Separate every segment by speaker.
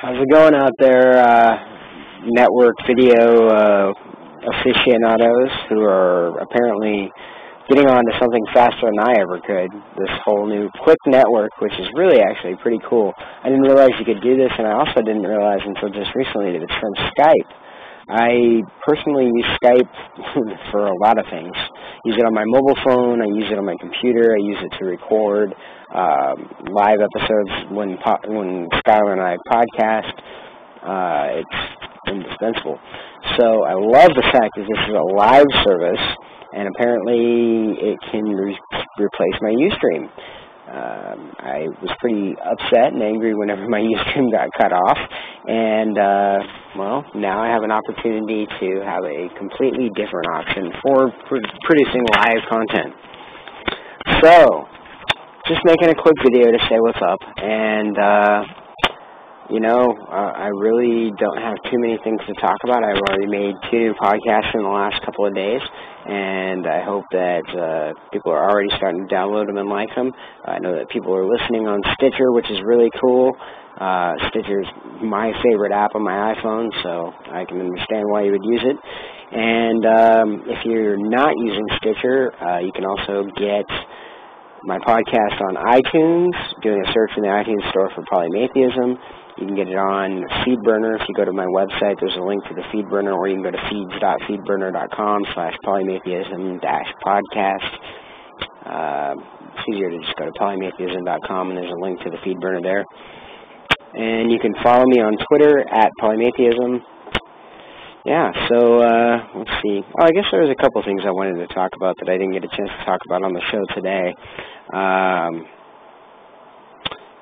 Speaker 1: How's it going out there, network video aficionados who are apparently getting on to something faster than I ever could, this whole new Quick network, which is really actually pretty cool. I didn't realize you could do this, and I also didn't realize until just recently that it's from Skype. I personally use Skype for a lot of things. I use it on my mobile phone, I use it on my computer, I use it to record live episodes when Skylar and I podcast. It's indispensable. So I love the fact that this is a live service, and apparently it can replace my Ustream. I was pretty upset and angry whenever my Ustream got cut off, and well, now I have an opportunity to have a completely different option for producing live content. So, just making a quick video to say what's up, and I really don't have too many things to talk about. I've already made 2 new podcasts in the last couple of days, and I hope that people are already starting to download them and like them. I know that people are listening on Stitcher, which is really cool. Stitcher's my favorite app on my iPhone, so I can understand why you would use it. And if you're not using Stitcher, you can also get my podcast on iTunes, doing a search in the iTunes store for Polymatheism. You can get it on FeedBurner. If you go to my website, there's a link to the FeedBurner, or you can go to feeds.feedburner.com/polymatheism-podcast. It's easier to just go to polymatheism.com, and there's a link to the FeedBurner there. And you can follow me on Twitter at Polymatheism. Yeah, so let's see. Oh, I guess there was a couple things I wanted to talk about that I didn't get a chance to talk about on the show today.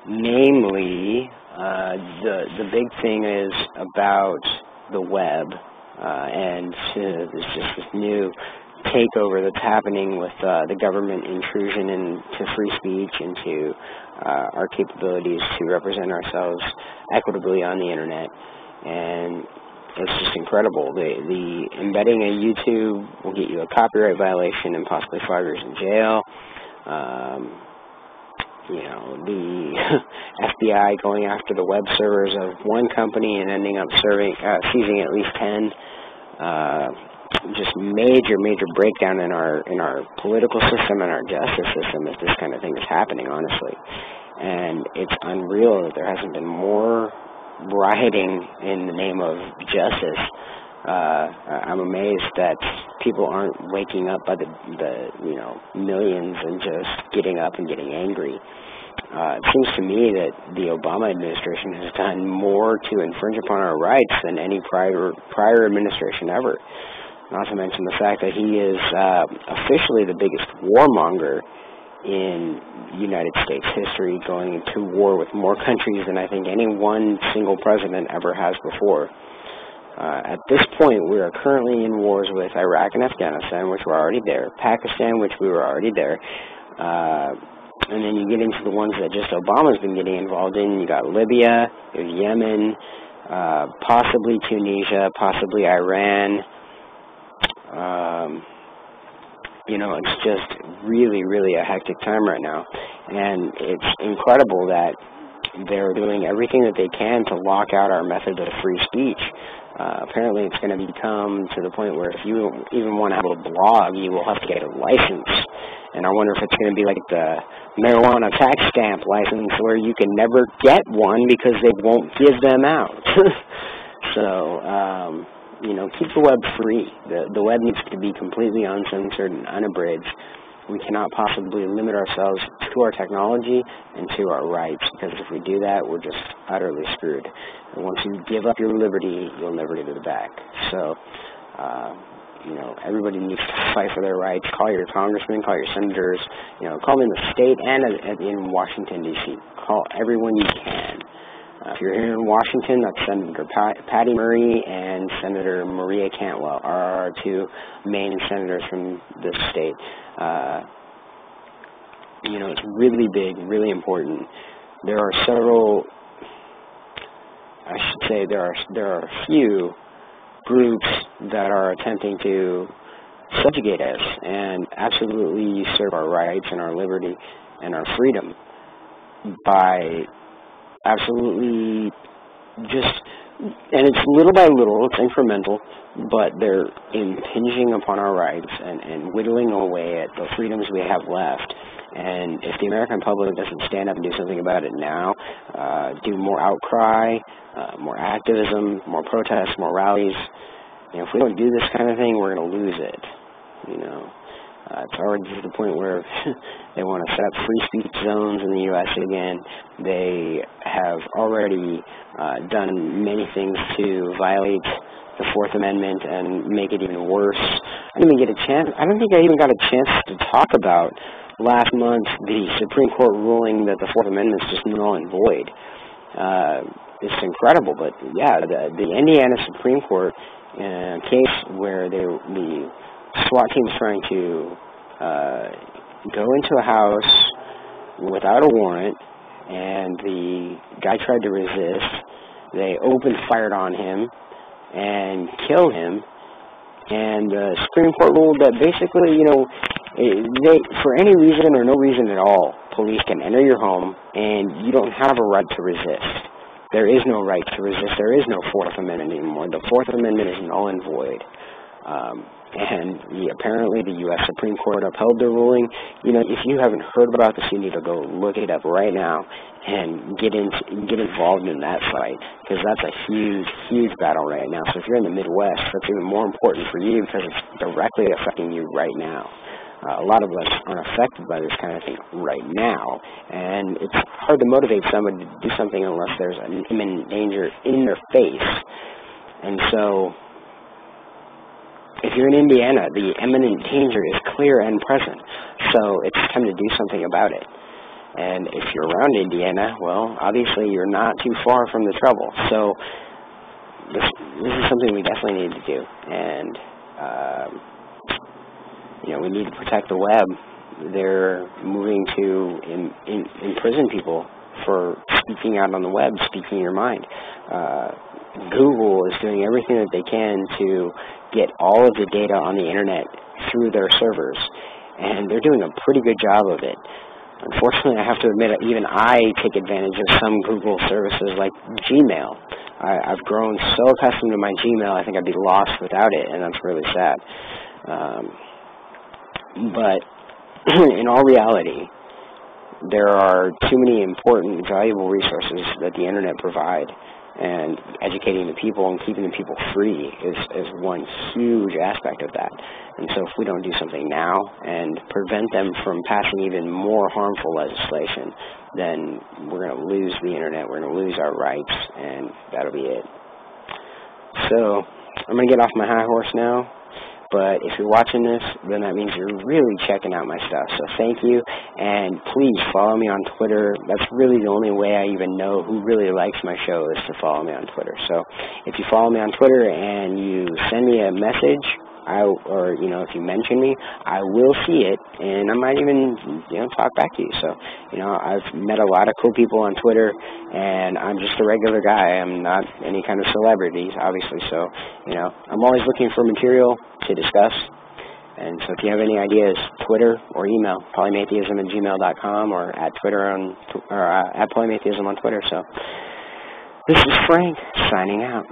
Speaker 1: Namely, the big thing is about the web, and there's just this new takeover that's happening with the government intrusion into free speech, into our capabilities to represent ourselves equitably on the internet. And it's just incredible. The embedding of YouTube will get you a copyright violation and possibly 5 years in jail. The FBI going after the web servers of one company and ending up seizing at least 10. Just major breakdown in our political system and our justice system if this kind of thing is happening, honestly. And it's unreal that there hasn't been more rioting in the name of justice. I'm amazed that people aren't waking up by the millions and just getting up and getting angry. It seems to me that the Obama administration has done more to infringe upon our rights than any prior administration ever. Not to mention the fact that he is officially the biggest warmonger in United States history, going to war with more countries than I think any one single president ever has before. At this point, we are currently in wars with Iraq and Afghanistan, which were already there, Pakistan, which we were already there, and then you get into the ones that just Obama's been getting involved in. You got Libya, there's Yemen, possibly Tunisia, possibly Iran. It's just really a hectic time right now, and it's incredible that they're doing everything that they can to lock out our method of free speech. Apparently it's going to become to the point where if you even want to have a blog, you will have to get a license. And I wonder if it's going to be like the marijuana tax stamp license, where you can never get one because they won't give them out. So, keep the web free. The web needs to be completely uncensored and unabridged. We cannot possibly limit ourselves to our technology and to our rights, because if we do that, we're just utterly screwed. And once you give up your liberty, you'll never get it back. So, everybody needs to fight for their rights. Call your congressmen, call your senators, call them in the state and in Washington, D.C. Call everyone you can. If you're here in Washington, that's Senator Patty Murray and Senator Maria Cantwell are our 2 main senators from this state. It's really big, really important. There are several, I should say there are a few groups that are attempting to subjugate us and absolutely usurp our rights and our liberty and our freedom by absolutely and it's little by little, it's incremental, but they're impinging upon our rights and whittling away at the freedoms we have left. And if the American public doesn't stand up and do something about it now, do more outcry, more activism, more protests, more rallies, if we don't do this kind of thing, we're going to lose it. It's already to the point where they want to set up free speech zones in the U.S. again. They have already done many things to violate the Fourth Amendment and make it even worse. I don't think I even got a chance to talk about last month the Supreme Court ruling that the Fourth Amendment is just null and void. It's incredible, but yeah, the Indiana Supreme Court, in a case where the SWAT team is trying to go into a house without a warrant, and the guy tried to resist. They fired on him and killed him, and the Supreme Court ruled that basically, for any reason or no reason at all, police can enter your home, and you don't have a right to resist. There is no right to resist. There is no Fourth Amendment anymore. The Fourth Amendment is null and void. And apparently the U.S. Supreme Court upheld the ruling. If you haven't heard about this, you need to go look it up right now and get involved in that fight, because that's a huge, huge battle right now. So if you're in the Midwest, that's even more important for you because it's directly affecting you right now. A lot of us aren't affected by this kind of thing right now, and it's hard to motivate somebody to do something unless there's an imminent danger in their face. And so if you're in Indiana, the imminent danger is clear and present, so it's time to do something about it. And if you're around Indiana, well, obviously you're not too far from the trouble. So this is something we definitely need to do. And, we need to protect the web. They're moving to imprison people for speaking out on the web, speaking your mind. Google is doing everything that they can to get all of the data on the internet through their servers, and they're doing a pretty good job of it. Unfortunately, I have to admit, even I take advantage of some Google services like Gmail. I've grown so accustomed to my Gmail, I think I'd be lost without it, and that's really sad. But in all reality, there are too many important, valuable resources that the internet provide, and educating the people and keeping the people free is one huge aspect of that. And so if we don't do something now and prevent them from passing even more harmful legislation, then we're going to lose the internet, we're going to lose our rights, and that'll be it. So I'm going to get off my high horse now. But if you're watching this, then that means you're really checking out my stuff. So thank you, and please follow me on Twitter. That's really the only way I even know who really likes my show is to follow me on Twitter. So if you follow me on Twitter and you send me a message, if you mention me, I will see it, and I might even, talk back to you. So, I've met a lot of cool people on Twitter, and I'm just a regular guy. I'm not any kind of celebrity, obviously. So, I'm always looking for material to discuss. And so if you have any ideas, Twitter or email, polymatheism@gmail.com, or at Twitter at polymatheism on Twitter. So this is Frank signing out.